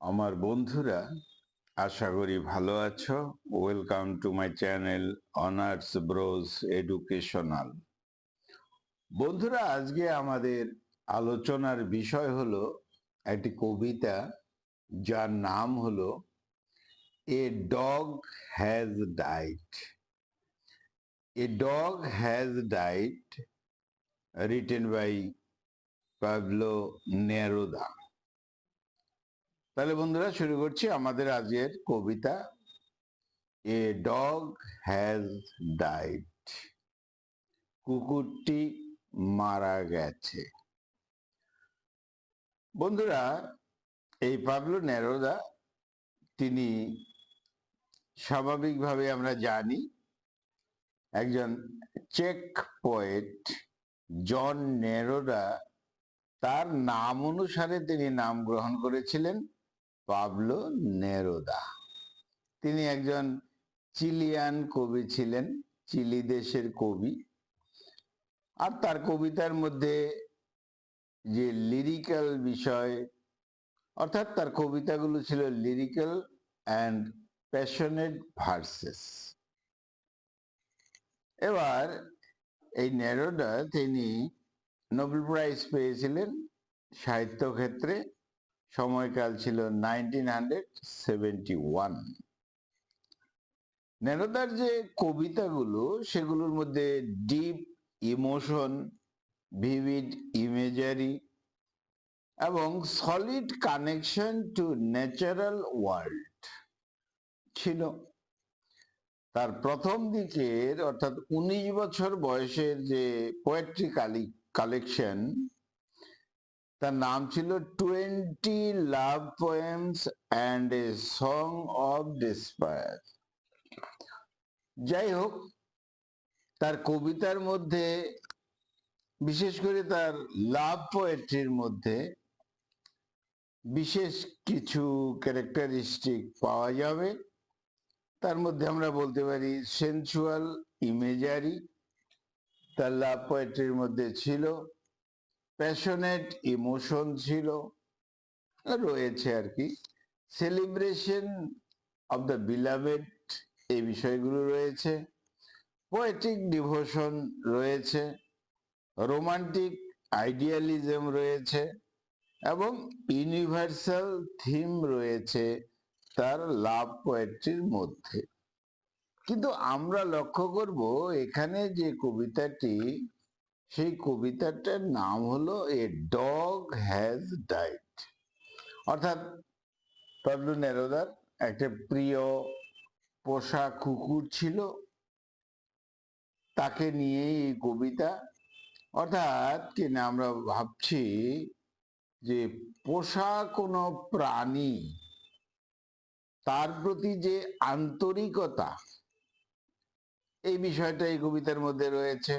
আমার বন্ধুরা, আশা করি ভালো আছো। Welcome to my channel honours bros educational. বন্ধুরা, আজকে আমাদের আলোচনার বিষয় হলো একটি কবিতা, যার নাম হলো a dog has died. A dog has died, written by Pablo Neruda. তাহলে বন্ধুরা, শুরু করছি আমাদের আজকের কবিতা, এ ডগ হ্যাজ ডাইড। কুকুরটি মারা গেছে। বন্ধুরা, এই পাবলো নেরুদা, তিনি স্বাভাবিকভাবে আমরা জানি একজন চেক পোয়েট। জন নেরুদা, তার নাম অনুসারে তিনি নাম গ্রহণ করেছিলেন পাবলো নেরুদা। তিনি একজন চিলিয়ান কবি ছিলেন, চিলি দেশের কবি। আর তার কবিতার মধ্যে যে লিরিক্যাল বিষয়, অর্থাৎ তার কবিতাগুলো ছিল লিরিক্যাল অ্যান্ড প্যাশনেট ভার্সেস। এবার এই নেরুদা, তিনি নোবেল প্রাইজ পেয়েছিলেন সাহিত্য ক্ষেত্রে। সময়কাল ছিল 1971। নেরুদার যে কবিতাগুলো, সেগুলোর মধ্যে ডিপ ইমোশন, ভিভিড ইমেজারি এবং solid connection to natural world ছিল। তার প্রথম দিকের, অর্থাৎ 19 বছর বয়সের যে পোয়েট্রি কালেকশন, তার নাম ছিল 20 love poems and a song of despair. যাই হোক, তার কবিতার মধ্যে, বিশেষ করে তার লাভ পোয়েট্রির মধ্যে বিশেষ কিছু ক্যারেক্টারিস্টিক পাওয়া যাবে। তার মধ্যে আমরা বলতে পারি সেন্সুয়াল ইমেজারি তার লাভ পোয়েট্রির মধ্যে ছিল, প্যাশনেট ইমোশন ছিল, রয়েছে আর কি, সেলিব্রেশন অব দ্য বিলাভেড, এই বিষয়গুলো রয়েছে, পোয়েটিক ডিভোশন রয়েছে, রোমান্টিক আইডিয়ালিজম রয়েছে এবং ইউনিভার্সাল থিম রয়েছে তার লাভ পোয়েট্রির মধ্যে। কিন্তু আমরা লক্ষ্য করব এখানে যে কবিতাটি, সেই কবিতাটার নাম হলো এ ডগ হ্যাজ ডাইড। অর্থাৎ পাবলো নেরুদার একটা প্রিয় পোষা কুকুর ছিল, তাকে নিয়েই এই কবিতা। অর্থাৎ কিনা আমরা ভাবছি যে পোষা কোনো প্রাণী, তার প্রতি যে আন্তরিকতা, এই বিষয়টা এই কবিতার মধ্যে রয়েছে।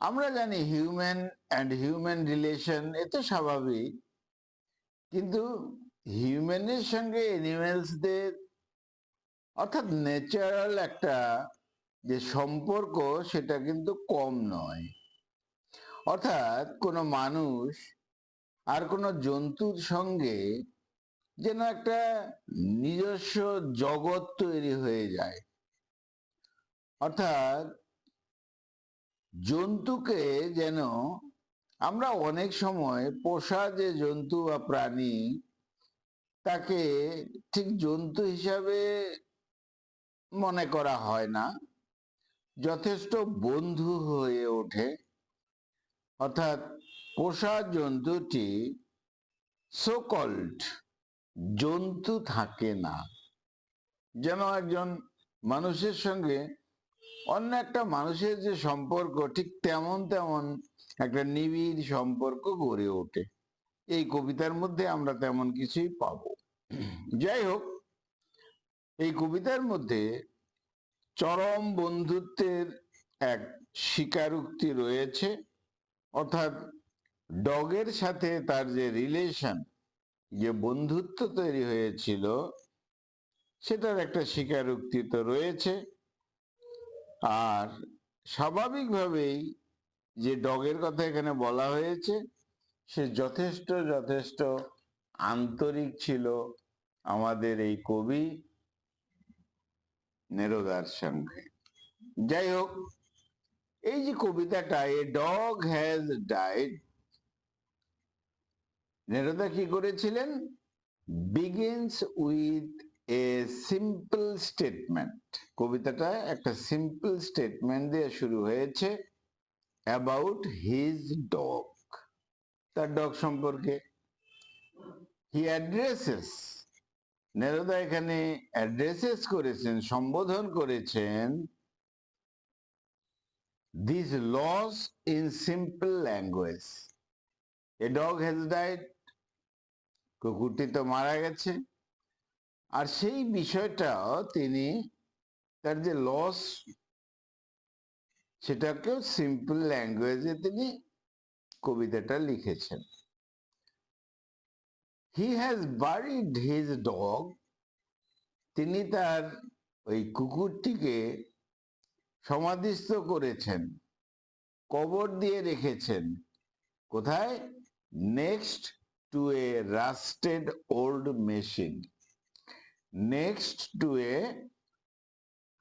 আমরা জানি হিউম্যান অ্যান্ড হিউম্যান রিলেশন, এ তো স্বাভাবিক, কিন্তু হিউম্যানের সঙ্গে অ্যানিমেলসদের, অর্থাৎ ন্যাচারাল একটা যে সম্পর্ক, সেটা কিন্তু কম নয়। অর্থাৎ কোনো মানুষ আর কোনো জন্তুর সঙ্গে যেন একটা নিজস্ব জগৎ তৈরি হয়ে যায়। অর্থাৎ জন্তুকে যেন আমরা অনেক সময় পোষা যে জন্তু বা প্রাণী, তাকে ঠিক জন্তু হিসাবে মনে করা হয় না, যথেষ্ট বন্ধু হয়ে ওঠে। অর্থাৎ পোষা জন্তুটি সো কল্ড জন্তু থাকে না, যেন একজন মানুষের সঙ্গে অন্য একটা মানুষের যে সম্পর্ক, ঠিক তেমন তেমন একটা নিবিড় সম্পর্ক গড়ে ওঠে। এই কবিতার মধ্যে আমরা তেমন কিছুই পাবো। যাই হোক, এই কবিতার মধ্যে চরম বন্ধুত্বের এক স্বীকারোক্তি রয়েছে। অর্থাৎ ডগের সাথে তার যে রিলেশন, যে বন্ধুত্ব তৈরি হয়েছিল, সেটার একটা স্বীকারোক্তি তো রয়েছে। আর স্বাভাবিকভাবেই যে ডগের কথা এখানে বলা হয়েছে, সে যথেষ্ট যথেষ্ট আন্তরিক ছিল আমাদের এই কবি নেরুদার সঙ্গে। যাই হোক, এই যে কবিতাটা a dog has died, Neruda কি করেছিলেন? Begins with a simple statement. কবিতাটা একটা সিম্পল স্টেটমেন্ট দিয়ে শুরু হয়েছে, অ্যাবাউট হিজ ডগ, তার ডগ সম্পর্কে। হি অ্যাড্রেসেস, নেরুদা এখানে অ্যাড্রেসেস করেছেন, সম্বোধন করেছেন this loss in simple language. A dog has died, কুকুরটি তো মারা গেছে। আর সেই বিষয়টা তিনি তার যে লস, সেটাকেও সিম্পল ল্যাঙ্গুয়েজে তিনি কবিতাটা লিখেছেন। He has buried his dog, তিনি তার ওই কুকুরটিকে সমাধিস্থ করেছেন, কবর দিয়ে রেখেছেন। কোথায়? Next to a rusted old machine. Next to a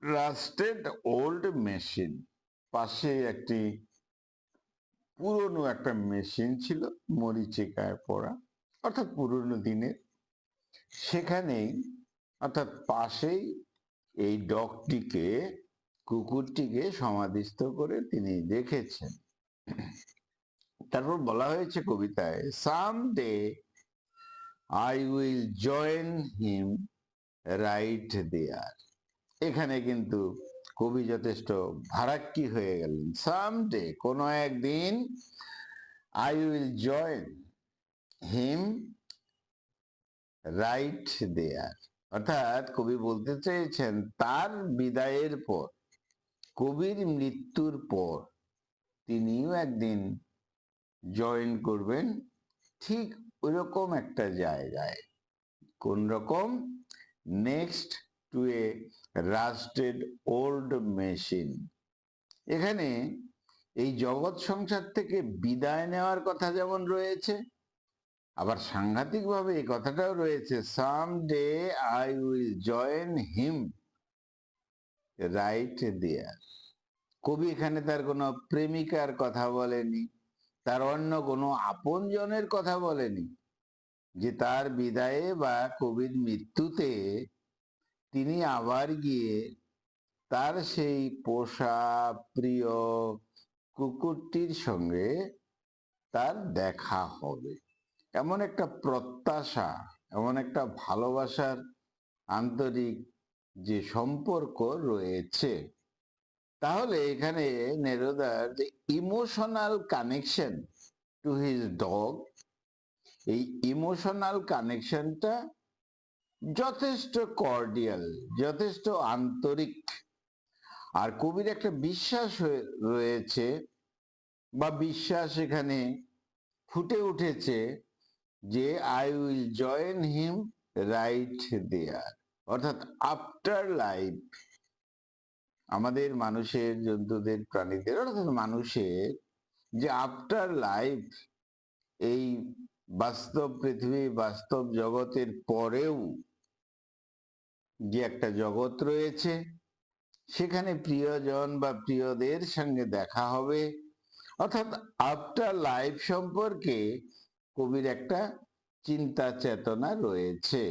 rusted old machine, পাশে একটি পুরনো একটা মেশিন ছিল, মরিচিকায় পড়া, অর্থাৎ পুরনো দিনের। সেখানেই, অর্থাৎ পাশেই এই ডগটিকে, কুকুরটিকে সমাধিস্থ করে তিনি দেখেছেন। তারপর বলা হয়েছে কবিতায়, some day I will join him right there. এখানে কিন্তু কবি যথেষ্ট ভারাক্কি হয়ে গেলেন। সাম ডে, কোনো একদিন, I will join him right there, অর্থাৎ কবি বলতে চেয়েছেন তার বিদায়ের পর, কবির মৃত্যুর পর তিনিও একদিন জয়েন করবেন ঠিক ওইরকম একটা জায়গায়। কোন রকম? Next to a rusted old machine. এখানে এই জগৎ সংসার থেকে বিদায় নেওয়ার কথা যেমন রয়েছে, আবার সাংঘাতিকভাবে এই কথাটাও রয়েছে, some day I will join him right there. কবি এখানে তার কোনো প্রেমিকার কথা বলেনি, তার অন্য কোনো আপনজনের কথা বলেনি, যে তার বিদায়ে বা কবির মৃত্যুতে তিনি আবার গিয়ে তার সেই পোষা প্রিয় কুকুরটির সঙ্গে তার দেখা হবে, এমন একটা প্রত্যাশা, এমন একটা ভালোবাসার আন্তরিক যে সম্পর্ক রয়েছে। তাহলে এখানে নেরুদার যে emotional connection to his dog, এই ইমোশনাল কানেকশনটা যথেষ্ট কর্ডিয়াল, যথেষ্ট আন্তরিক। আর কবির একটা বিশ্বাস রয়েছে, বা বিশ্বাস এখানে ফুটে উঠেছে, যে I will join him right there, অর্থাৎ আফটার লাইফ, আমাদের মানুষের, জন্তুদের, প্রাণীদের, অর্থাৎ মানুষের যে আফটার লাইফ, এই বাস্তব পৃথিবী, বাস্তব জগতের পরেও যে একটা জগৎ রয়েছে, সেখানে প্রিয়জন বা প্রিয়দের সঙ্গে দেখা হবে। অর্থাৎ আফটার লাইফ সম্পর্কে কবির একটা চিন্তা চেতনা রয়েছে।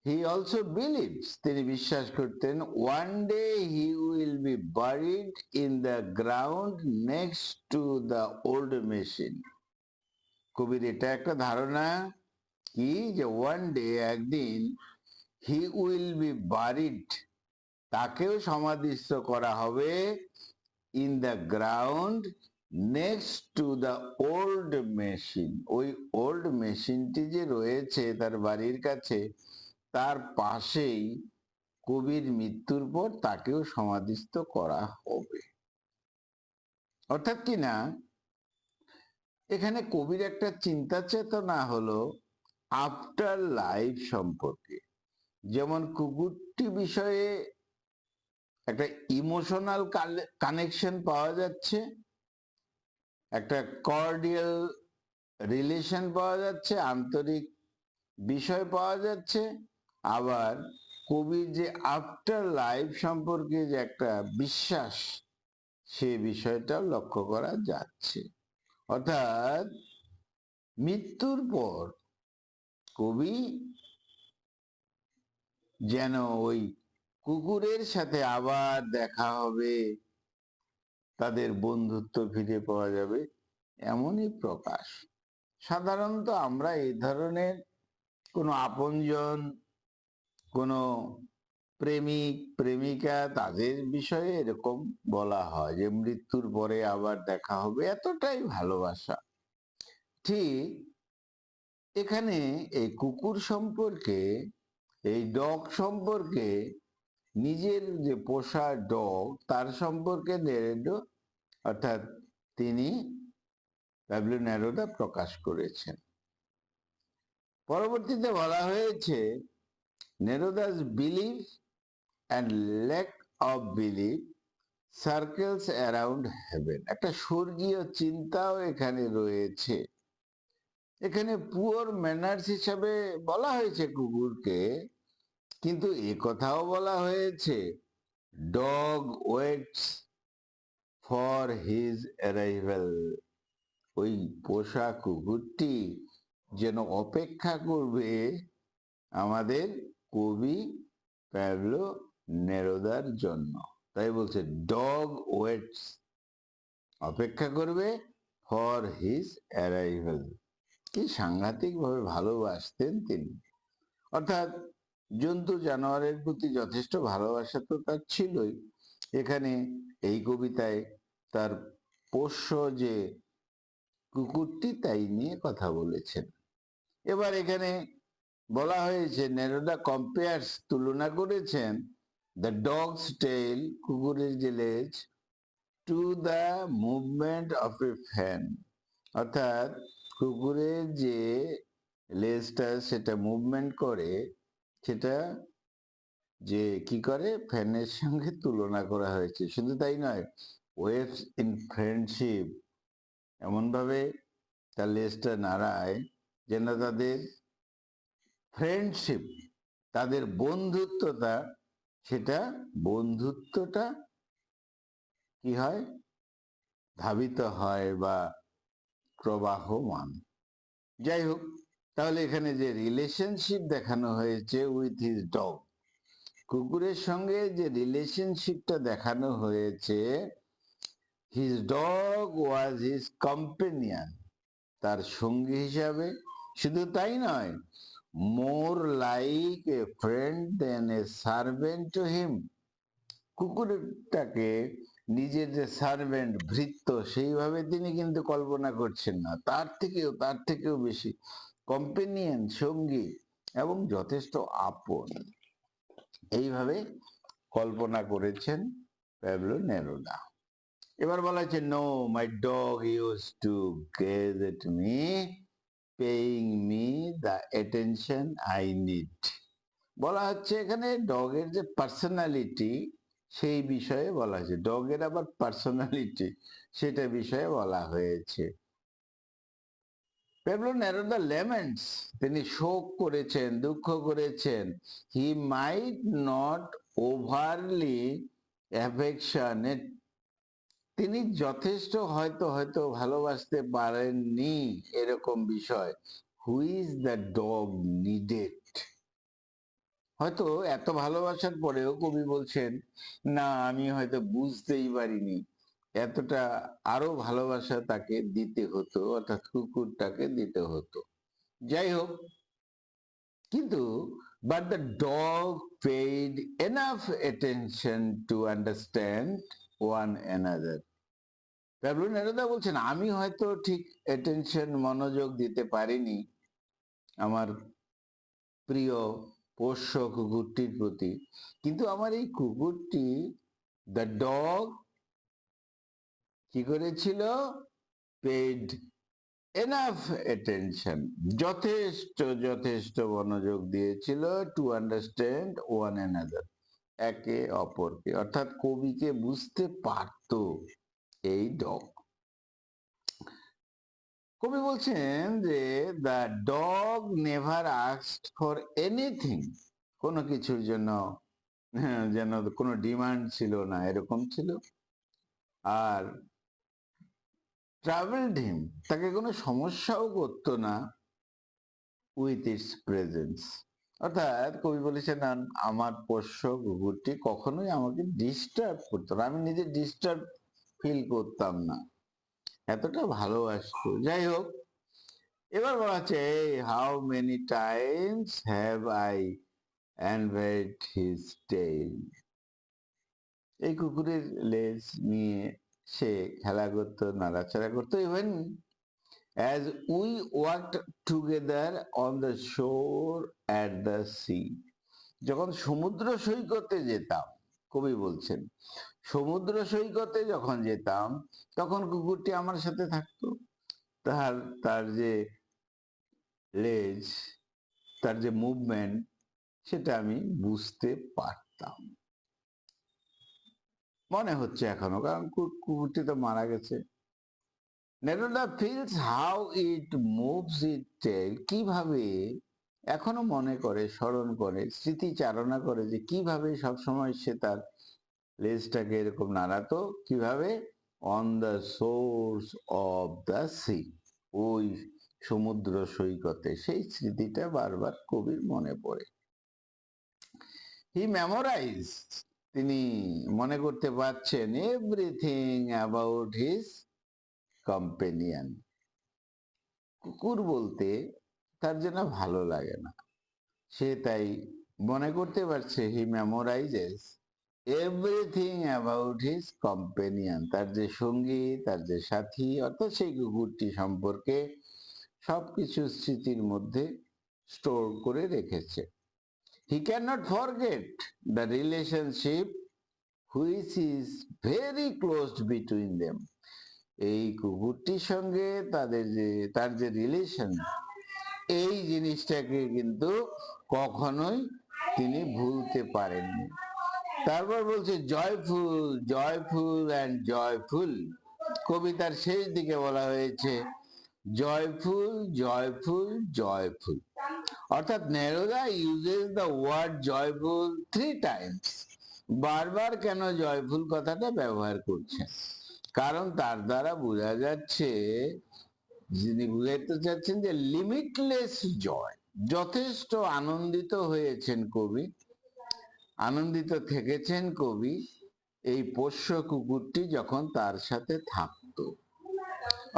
হি অলসো বিলিভস, তিনি বিশ্বাস করতেন, one day he will be buried in the ground next to the old machine. কবির এটা একটা ধারণা কি, যে ওয়ান ডে, একদিন, হি উইল বি বারিড, তাকেও সমাধিস্থ করা হবে, in the ground next to the old machine, ওই ওল্ড মেশিনটি যে রয়েছে তার বাড়ির কাছে, তার পাশেই কবির মৃত্যুর পর তাকেও সমাধিস্থ করা হবে। অর্থাৎ কি না, এখানে কবির একটা চিন্তা চেতনা হলো আফটার লাইফ সম্পর্কে। যেমন কুকুরটি বিষয়ে একটা ইমোশনাল কানেকশন পাওয়া যাচ্ছে, একটা কর্ডিয়াল রিলেশন পাওয়া যাচ্ছে, আন্তরিক বিষয় পাওয়া যাচ্ছে, আবার কবির যে আফটার লাইফ সম্পর্কে যে একটা বিশ্বাস, সে বিষয়টাও লক্ষ্য করা যাচ্ছে। অর্থাৎ মৃত্যুর পর কবি যেন ওই কুকুরের সাথে আবার দেখা হবে, তাদের বন্ধুত্ব ফিরে পাওয়া যাবে, এমনই প্রকাশ। সাধারণত আমরা এই ধরনের কোনো আপনজন, কোনো প্রেমিক প্রেমিকা, তাদের বিষয়ে এরকম বলা হয় যে মৃত্যুর পরে আবার দেখা হবে, এতটাই ভালোবাসা। ঠিক এখানে এই কুকুর সম্পর্কে, এই ডগ সম্পর্কে, নিজের যে পোষা ডগ তার সম্পর্কে নেরেডো অর্থাৎ তিনি প্যাবলো নেরুদা প্রকাশ করেছেন। পরবর্তীতে বলা হয়েছে Neruda's believe and lack of believe circles around heaven. একটা স্বর্গীয় চিন্তাও এখানে রয়েছে। এখানে পুয়ার ম্যানার্স হিসাবে বলা হয়েছে কুকুরকে, কিন্তু এ কথাও বলা হয়েছে dog waits for his arrival. ওই পোষা কুকুরটি যেন অপেক্ষা করবে আমাদের কবি প্যাবলো নেরুদার জন্য। তাই বলছে ডগ ওয়েটস, অপেক্ষা করবে ফর হিজ অ্যারাইভাল। কি সাংঘাতিক ভাবে ভালোবাসতেন তিনি। অর্থাৎ জন্তু জানোয়ারের প্রতি যথেষ্ট ভালোবাসা তো তার ছিলই। এখানে এই কবিতায় তার পোষ্য যে কুকুরটি তাই নিয়ে কথা বলেছেন। এবার এখানে বলা হয়েছে নেরুদা কম্পেয়ার্স, তুলনা করেছেন দ্য ডগস টেইল, কুকুরের যে লেজ, to the movement of A fan. অর্থাৎ কুকুরের যে লেজটা সেটা মুভমেন্ট করে, সেটা যে কি করে ফ্যানের সঙ্গে তুলনা করা হয়েছে। শুধু তাই নয়, ওয়েভস ইন ফ্রেন্ডশিপ, এমন ভাবে তার লেজটা নাড়ায় যেন তাদের ফ্রেন্ডশিপ, তাদের বন্ধুত্বটা, সেটা বন্ধুত্বটা কি হয়, ধাবিত হয় বা প্রবাহমান। যাই হোক, তাহলে এখানে যে রিলেশনশিপ দেখানো হয়েছে উইথ হিজ ডগ, কুকুরের সঙ্গে যে রিলেশনশিপটা দেখানো হয়েছে, his dog was his companion, তার সঙ্গী হিসাবে। শুধু তাই নয়, more like a friend than a servant to him, কুকুরটাকে নিজের যে সার্ভেন্ট, ভৃত্য, সেইভাবে তিনি কিন্তু কল্পনা করছেন না, তার থেকেও বেশি কম্পেনিয়ন, সঙ্গী, এবং যথেষ্ট আপন, এইভাবে কল্পনা করেছেন প্যাবলো নেরুদা। এবার বলা হচ্ছে no, my dog used to gaze at me, paying me the attention I need. বলা হচ্ছে এখানে ডগের যে পার্সোনালিটি, সেই বিষয়ে বলা হয়েছে। ডগের আবার পার্সোনালিটি, সেটা বিষয়ে বলা হয়েছে। প্যাবলো নেরুদা লেমেন্টস, তিনি শোক করেছেন, দুঃখ করেছেন। হি মাইট নট ওভারলি অ্যাফেকশনেট, তিনি যথেষ্ট হয়তো হয়তো ভালোবাসতে পারেননি, এরকম বিষয়। হুইজ দ্য ডগ নিডেড, হয়তো এত ভালোবাসার পরেও কবি বলছেন না, আমি হয়তো বুঝতেই পারিনি, এতটা আরো ভালোবাসা তাকে দিতে হতো, অর্থাৎ কুকুরটাকে দিতে হতো। যাই হোক, কিন্তু but the dog paid enough attention to understand one another. Pablo Neruda বলছেন আমি হয়তো ঠিক অ্যাটেনশন, মনোযোগ দিতে পারিনি আমার প্রিয় পোষ্য কুকুরটির প্রতি, কিন্তু আমার এই কুকুরটি, দ্য ডগ, কি করেছিল, পেড এনাফ অ্যাটেনশন, যথেষ্ট যথেষ্ট মনোযোগ দিয়েছিল, টু আন্ডারস্ট্যান্ড ওয়ান অ্যানাদার, একে অপরকে, অর্থাৎ কবিকে বুঝতে পারত এই ডগ। কবি বলছেন যে the dog never asked for anything, কোনো কিছুর জন্য যেন কোনো ডিমান্ড ছিল না, এরকম ছিল। আর ট্রাভেলড হিম, তাকে কোনো সমস্যাও করতো না উইথ ইটস প্রেজেন্স। অর্থাৎ কবি বলেছেন আমার পোষ্য কুকুরটি কখনোই আমাকে ডিস্টার্ব করতো না, আমি নিজে ডিস্টার্ব ফিল করতাম না, এতটা ভালোবাসতো। যাই হোক, এবার বলা হচ্ছে how many times have I envied his tail. এই কুকুরের লেজ নিয়ে সে খেলা করতো, নাড়াচাড়া করতো। Even as we walked together on the shore at the sea, যখন সমুদ্র সৈকতে যেতাম, কবি বলছেন সমুদ্র সৈকতে যখন যেতাম তখন কুকুরটি আমার সাথে থাকতো। তার তার যে লেজ, তার যে মুভমেন্ট, সেটা আমি বুঝতে পারতাম। মনে হচ্ছে এখনো, কারণ কুকুরটি তো মারা গেছে। Neruda feels how it moves it tail, কিভাবে এখনো মনে করে, স্মরণ করে, স্মৃতিচারণা করে যে কিভাবে সবসময় সে তার লেজটাকে এরকম নাড়াতো, কিভাবে on the source of the sea, ওই সমুদ্র সৈকতে। সেই স্মৃতিটা বারবার কবির মনে পড়ে। হি মেমোরাইজ, তিনি মনে করতে পারছেন এভরিথিং অ্যাবাউট হিজ কম্পেনিয়ন। কুকুর বলতে তার যেন ভালো লাগে না, সে তাই মনে করতে পারছে, হি মেমোরাইজেস এভরিথিং অ্যাবাউট হিজ কম্পেনিয়ন, তার যে সঙ্গী, তার যে সাথী, অর্থাৎ সেই কুকুরটি সম্পর্কে সবকিছু স্মৃতির মধ্যে স্টোর করে রেখেছে। He can not forget the relationship which is very close between them. এই কুকুরটির সঙ্গে তার যে রিলেশন, এই জিনিসটাকে কিন্তু কখনোই তিনি ভুলতে পারেননি। তারপর বলছে জয়ফুল, জয়ফুল অ্যান্ড জয়ফুল। কবিতার শেষ দিকে বলা হয়েছে জয়ফুল, জয়ফুল, জয়ফুল। অর্থাৎ Neruda uses the word joyful 3 times. বারবার কেন জয়ফুল কথাটা ব্যবহার করছেন? কারণ তার দ্বারা বোঝা যাচ্ছে, যিনি বুঝাইতে চাচ্ছেন যে লিমিটলেস জয়, যথেষ্ট আনন্দিত হয়েছেন কবি, আনন্দিত থেকেছেন কবি এই পোষ্য কুকুরটি যখন তার সাথে থাকতো।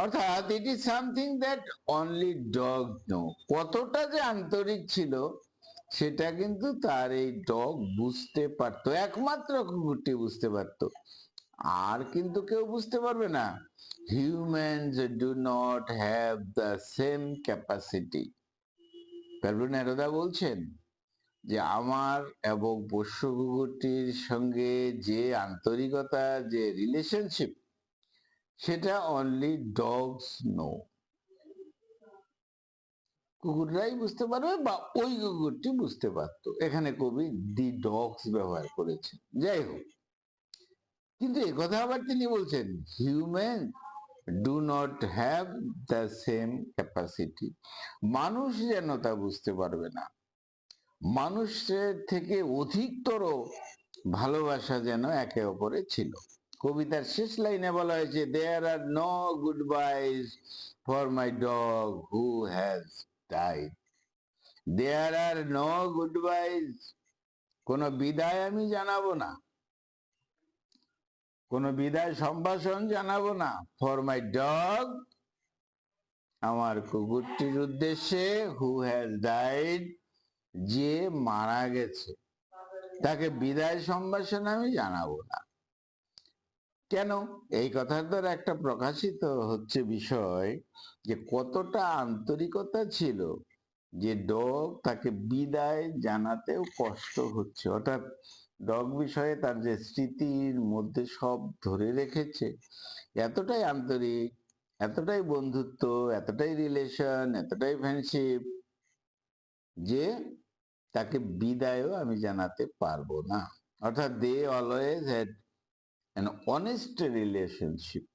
অর্থাৎ it is something that only dog know, কতটা যে আন্তরিক ছিল সেটা কিন্তু তার এই ডগ বুঝতে পারতো, একমাত্র কুকুরটি বুঝতে পারতো, আর কিন্তু কেউ বুঝতে পারবে না। Humans do not have the same capacity. Pablo Neruda বলছেন যে আমার এবং পোষ্য কুকুরটির সঙ্গে যে আন্তরিকতা, যে রিলেশনশিপ, সেটা অনলি ডগস নো, কুকুররাই বুঝতে পারবে বা ওই কুকুরটি বুঝতে পারতো। এখানে কবি দি ডগস ব্যবহার করেছেন। যাই হোক, কিন্তু একথা আবার তিনি বলছেন human do not have the same capacity, মানুষ যেন তা বুঝতে পারবে না, মানুষের থেকে অধিকতর ভালোবাসা যেন একে অপরে ছিল। কবিতার শেষ লাইনে বলা হয়েছে there are no goodbyes for my dog who has died. There are no goodbyes, কোনো বিদায় আমি জানাবো না, কোনো বিদায় সম্ভাষণ জানাবো না, ফর মাই ডগ, আমার কুকুরটির উদ্দেশ্যে, হু হ্যাজ ডাইড, যে মারা গেছে, তাকে বিদায় সম্ভাষণ আমি জানাবো না। কেন? এই কথার দ্বারা একটা প্রকাশিত হচ্ছে বিষয় যে কতটা আন্তরিকতা ছিল, যে ডগ তাকে বিদায় জানাতেও কষ্ট হচ্ছে। অর্থাৎ ডগ বিষয়ে তার যে স্মৃতির মধ্যে সব ধরে রেখেছে, এতটাই আন্তরিক, এতটাই বন্ধুত্ব, এতটাই রিলেশন, এতটাই ফ্রেন্ডশিপ, যে তাকে বিদায়ও আমি জানাতে পারবো না। অর্থাৎ they always had an honest relationship,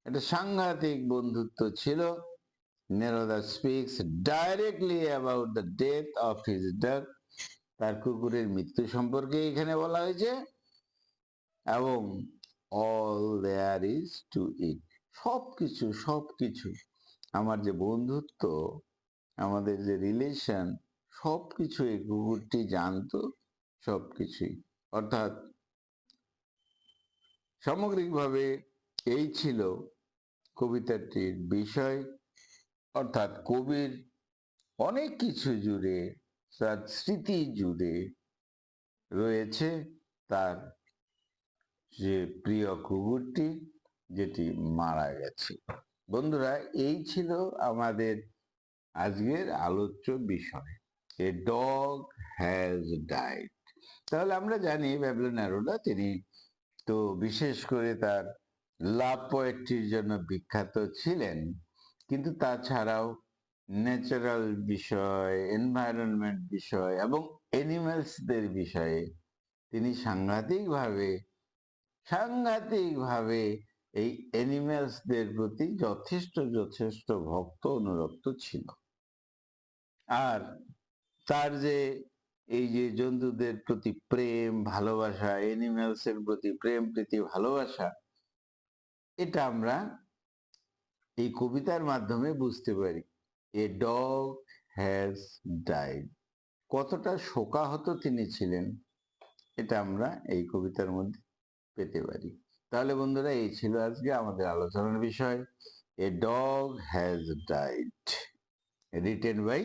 একটা সাংঘাতিক বন্ধুত্ব ছিল। Neruda speaks directly about the death of his dog. তার কুকুরের মৃত্যু সম্পর্কে এখানে বলা হয়েছে এবং all there is to it, সবকিছু সবকিছু আমার যে বন্ধুত্ব, আমাদের যে রিলেশন, সবকিছু এই কুকুরটি জানতো, সবকিছুই। অর্থাৎ সামগ্রিকভাবে এই ছিল কবিতাটির বিষয়। অর্থাৎ কবির অনেক কিছু জুড়ে, তার স্মৃতি জুড়ে রয়েছে তার যে প্রিয় কুকুরটি, যেটি মারা গেছে। বন্ধুরা, এই ছিল আমাদের আজকের আলোচ্য বিষয়, এ ডগ হ্যাজ ডাইড। তাহলে আমরা জানি প্যাবলো নেরুদা তিনি তো বিশেষ করে তার লাভ পোয়েট্রির জন্য বিখ্যাত ছিলেন, কিন্তু তাছাড়াও ন্যাচারাল বিষয়, এনভায়রনমেন্ট বিষয় এবং অ্যানিমালসদের বিষয়ে তিনি সাংঘাতিকভাবে এই অ্যানিমালসদের প্রতি যথেষ্ট ভক্ত অনুরক্ত ছিল। আর তার যে এই যে জন্তুদের প্রতি প্রেম ভালোবাসা, অ্যানিমালসের প্রতি প্রেম প্রীতি ভালোবাসা, এটা আমরা এই কবিতার মাধ্যমে বুঝতে পারি। এ ডগ হ্যাজ ডাইড, কতটা শোকাহত তিনি ছিলেন, এটা আমরা এই কবিতার মধ্যে পেতে পারি। তাহলে বন্ধুরা, এই ছিল আজকে আমাদের আলোচনার বিষয়, a dog has died, written by,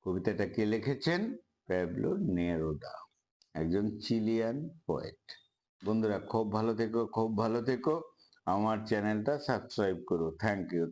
কবিতাটা কে লিখেছেন? প্যাবলো নেরুদা, একজন চিলিয়ান পোয়েট। বন্ধুরা, খুব ভালো থেকো, আমার চ্যানেলটা সাবস্ক্রাইব করো। Thank you.